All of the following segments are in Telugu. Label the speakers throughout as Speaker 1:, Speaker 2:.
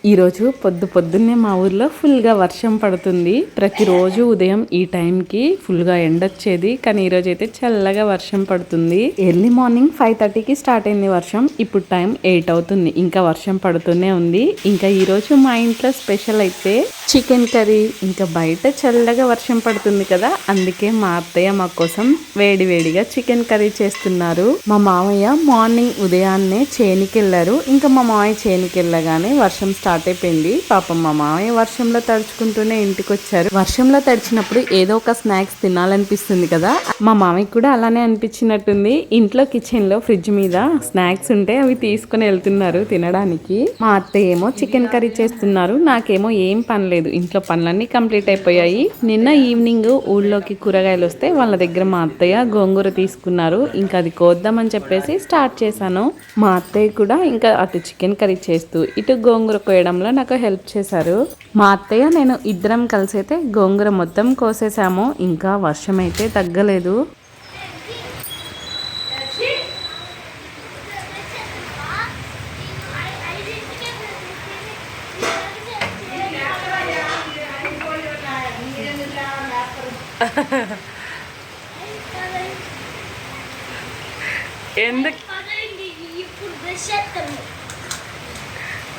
Speaker 1: ఈరోజు పొద్దున్నే మా ఊర్లో ఫుల్గా వర్షం పడుతుంది. ప్రతిరోజు ఉదయం ఈ టైంకి ఫుల్గా ఎండొచ్చేది, కానీ ఈరోజు అయితే చల్లగా వర్షం పడుతుంది. ఎర్లీ మార్నింగ్ 5:30కి స్టార్ట్ అయింది వర్షం. ఇప్పుడు టైం 8 అవుతుంది, ఇంకా వర్షం పడుతూనే ఉంది. ఇంకా ఈరోజు మా ఇంట్లో స్పెషల్ అయితే చికెన్ కర్రీ. ఇంకా బయట చల్లగా వర్షం పడుతుంది కదా, అందుకే మా అత్తయ్య మా కోసం వేడివేడిగా చికెన్ కర్రీ చేస్తున్నారు. మా మామయ్య మార్నింగ్ ఉదయాన్నే చేనికి వెళ్ళారు. ఇంకా మా మామయ్య చేనికి వెళ్ళగానే వర్షం స్టార్ట్ అయిపోయింది. పాపం మా మామయ్య వర్షంలో తడుచుకుంటూనే ఇంటికి వచ్చారు. వర్షంలో తడిచినప్పుడు ఏదో ఒక స్నాక్స్ తినాలనిపిస్తుంది కదా, మా మామయ్య కూడా అలానే అనిపించినట్టుంది. ఇంట్లో కిచెన్ లో ఫ్రిడ్జ్ మీద స్నాక్స్ ఉంటే అవి తీసుకుని వెళ్తున్నారు తినడానికి. మా అత్తయ్య ఏమో చికెన్ కర్రీ చేస్తున్నారు, నాకేమో ఏం పని లేదు, ఇంట్లో పనులన్నీ కంప్లీట్ అయిపోయాయి. నిన్న ఈవినింగ్ ఊళ్ళోకి కూరగాయలు వస్తే వాళ్ళ దగ్గర మా అత్తయ్య గోంగూర తీసుకున్నారు. ఇంకా అది కోద్దామని చెప్పేసి స్టార్ట్ చేశాను. మా అత్తయ్య కూడా ఇంకా అటు చికెన్ కర్రీ చేస్తూ ఇటు గోంగూర కోయడంలో నాకు హెల్ప్ చేశారు. మా అత్తయ్య నేను ఇద్దరం కలిసి అయితే గోంగూర మొత్తం కోసేసాము. ఇంకా వర్షం అయితే తగ్గలేదు. ఎందుకు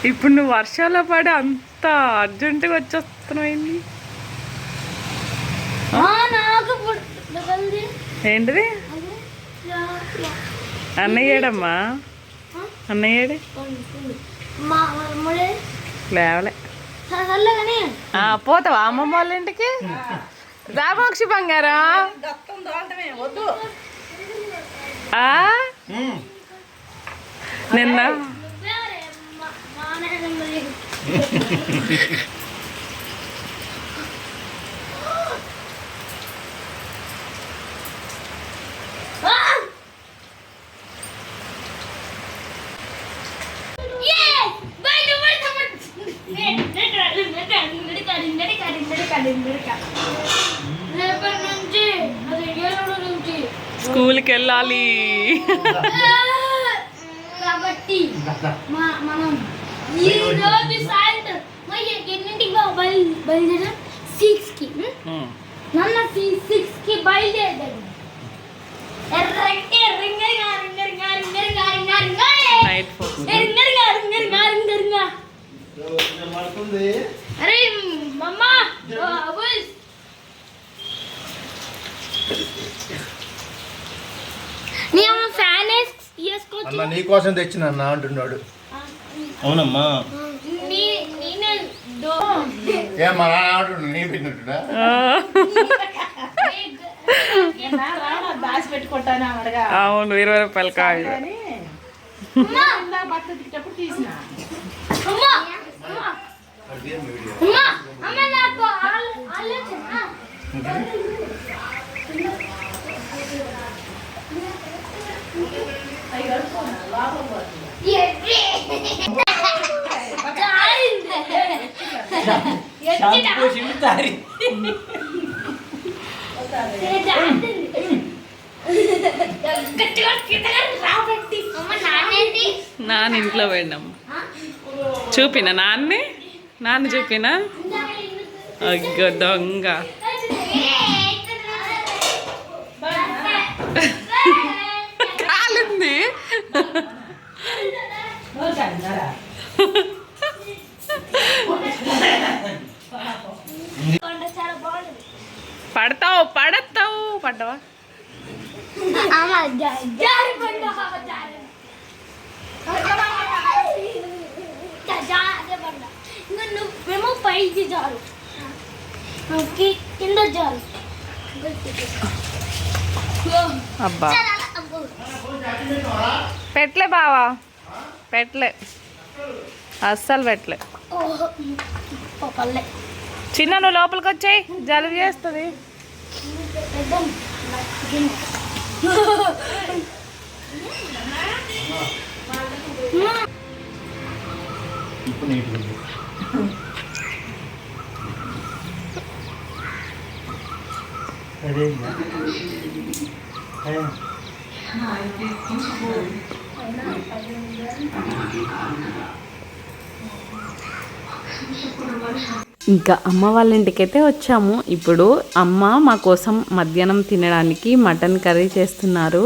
Speaker 1: ఇప్పుడు నువ్వు వర్షాలు పడి అంత అర్జెంటుగా వచ్చేస్తున్నావు? ఏంటిది? అన్నయ్యడమ్మా, అన్నయ్యడే లేవలే. పోతావా అమ్మమ్మ వాళ్ళ ఇంటికి? రామోక్షి బంగారం నిన్న స్కూల్కి వెళ్ళాలి
Speaker 2: కాబట్టి మనం ఈ రోజు సాయంత్రం ఎన్నింటికి బయలుదేరా? 6కి. నన్న 6కి బయలుదేరాడు. అరే మమ్మా ఫ్యాన్ వేసుకో,
Speaker 3: నీకోసం తెచ్చిన అంటున్నాడు. అవునమ్మా, ఏమా నీ పెట్టినట్టుడా?
Speaker 2: దాచి పెట్టుకుంటాను.
Speaker 1: అవును, 20 రూపాయలు కాదు.
Speaker 2: బట్టప్పుడు తీసిన నాకు ఆలోచన
Speaker 1: నాన్న ఇంట్లో పోయినాం. చూపినా నాన్న చూపినా? అగ్గ దొంగ. కాలింది. పడతావు పడ్డావా?
Speaker 2: నువ్వేమో పైకి జారు, కింద జారు.
Speaker 1: అబ్బా పెట్లే బావా, పెట్లే, అస్సలు పెట్లే. చిన్న నువ్వు లోపలికి వచ్చాయి, జలుబు చేస్తుంది. ఇంకా అమ్మ వాళ్ళ ఇంటికైతే వచ్చాము. ఇప్పుడు అమ్మ మా కోసం మధ్యాహ్నం తినడానికి మటన్ కర్రీ చేస్తున్నారు.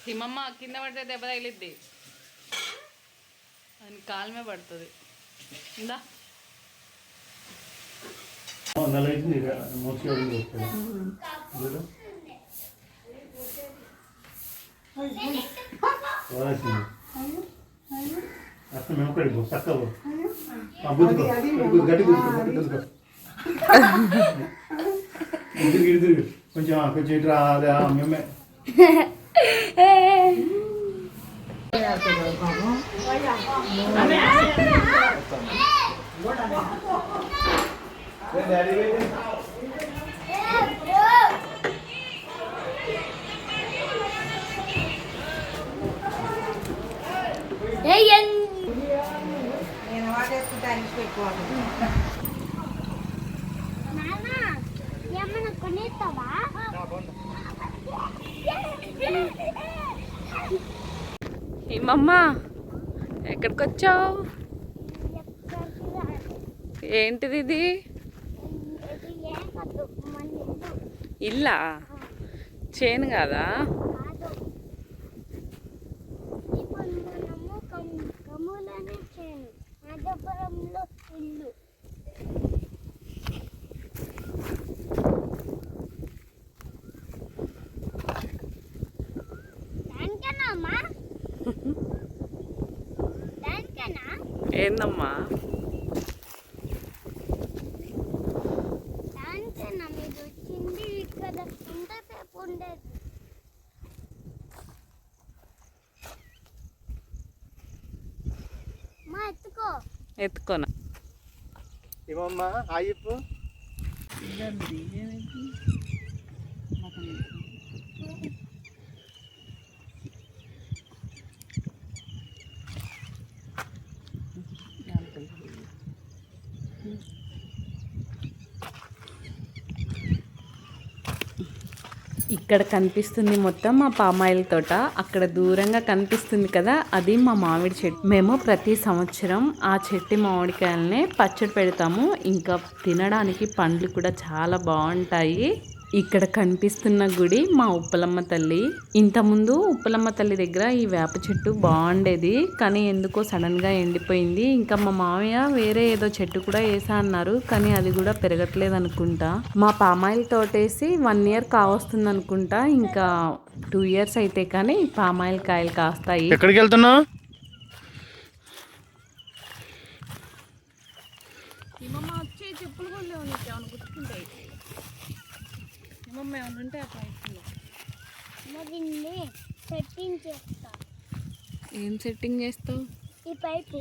Speaker 1: హిమమ్మ కింద పడితే దెబ్బ తగిలిద్ది, అని కాలమే పడుతుంది. ఇందా
Speaker 3: కొంచెం కొంచెం ఇటు రాదా మేమే
Speaker 2: ఏమన్నా కొనేస్తావా?
Speaker 1: హిమమ్మ ఎక్కడికి వచ్చావు? ఏంటిది ఇది? ఇల్లా? చేను కాదా?
Speaker 2: కమ్ములనే చేను, మాధవపురంలో ఇల్లు. దానికేనా అమ్మా? దానికేనా?
Speaker 1: ఏందమ్మా?
Speaker 2: దానికేనా మీరు వచ్చింది? ఇక్కడ ఎంతసేపు ఉండేది? మా ఎత్తుకో.
Speaker 1: ఎత్తుకోనా?
Speaker 3: ఏమమ్మా ఆయిపు
Speaker 1: ఇక్కడ కనిపిస్తుంది మొత్తం మా పామాయిల్ తోట. అక్కడ దూరంగా కనిపిస్తుంది కదా, అది మా మామిడి చెట్టు. మేము ప్రతి సంవత్సరం ఆ చెట్టు మామిడికాయలనే పచ్చడి పెడతాము. ఇంకా తినడానికి పండ్లు కూడా చాలా బాగుంటాయి. ఇక్కడ కనిపిస్తున్న గుడి మా ఉప్పలమ్మ తల్లి. ఇంతకుముందు ఉప్పలమ్మ తల్లి దగ్గర ఈ వేప చెట్టు బాగుండేది, కానీ ఎందుకో సడన్గా ఎండిపోయింది. ఇంకా మా మామయ్య వేరే ఏదో చెట్టు కూడా వేసా అన్నారు, కానీ అది కూడా పెరగట్లేదు అనుకుంటా. మా పామాయిల్ తోటేసి 1 year కావస్తుంది అనుకుంటా. ఇంకా 2 years అయితే కానీ పామాయిల్ కాయలు కాస్తాయి.
Speaker 3: ఎక్కడికి వెళ్తున్నావు?
Speaker 1: చెప్పులు కూడా లేవు, నీకు ఏమైనా గుర్తుకుంటాయి? ఏమన్నా ఉంటే అట్లా
Speaker 2: మరి సెట్టింగ్ చేస్తా.
Speaker 1: ఏం సెట్టింగ్ చేస్తావు?
Speaker 2: ఈ పైపు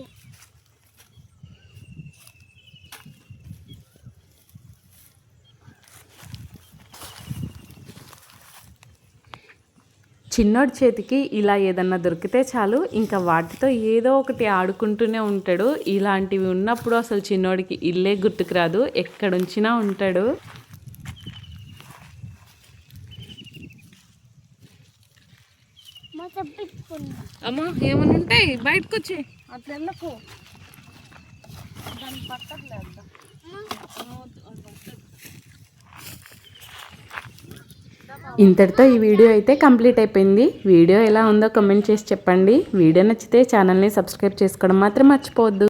Speaker 1: చిన్నోడి చేతికి ఇలా ఏదన్నా దొరికితే చాలు, ఇంకా వాటితో ఏదో ఒకటి ఆడుకుంటూనే ఉంటాడు. ఇలాంటివి ఉన్నప్పుడు అసలు చిన్నోడికి ఇల్లే గుర్తుకు రాదు, ఎక్కడుంచినా ఉంటాడు. అమ్మా ఏమన్నా ఉంటాయి బయటకు వచ్చి అట్లా వెళ్ళకు, దాన్ని పట్టట్లేదు. ఇంతటితో ఈ వీడియో అయితే కంప్లీట్ అయిపోయింది. వీడియో ఎలా ఉందో కామెంట్ చేసి చెప్పండి. వీడియో నచ్చితే ఛానల్ని సబ్స్క్రైబ్ చేసుకోవడం మాత్రం మర్చిపోవద్దు.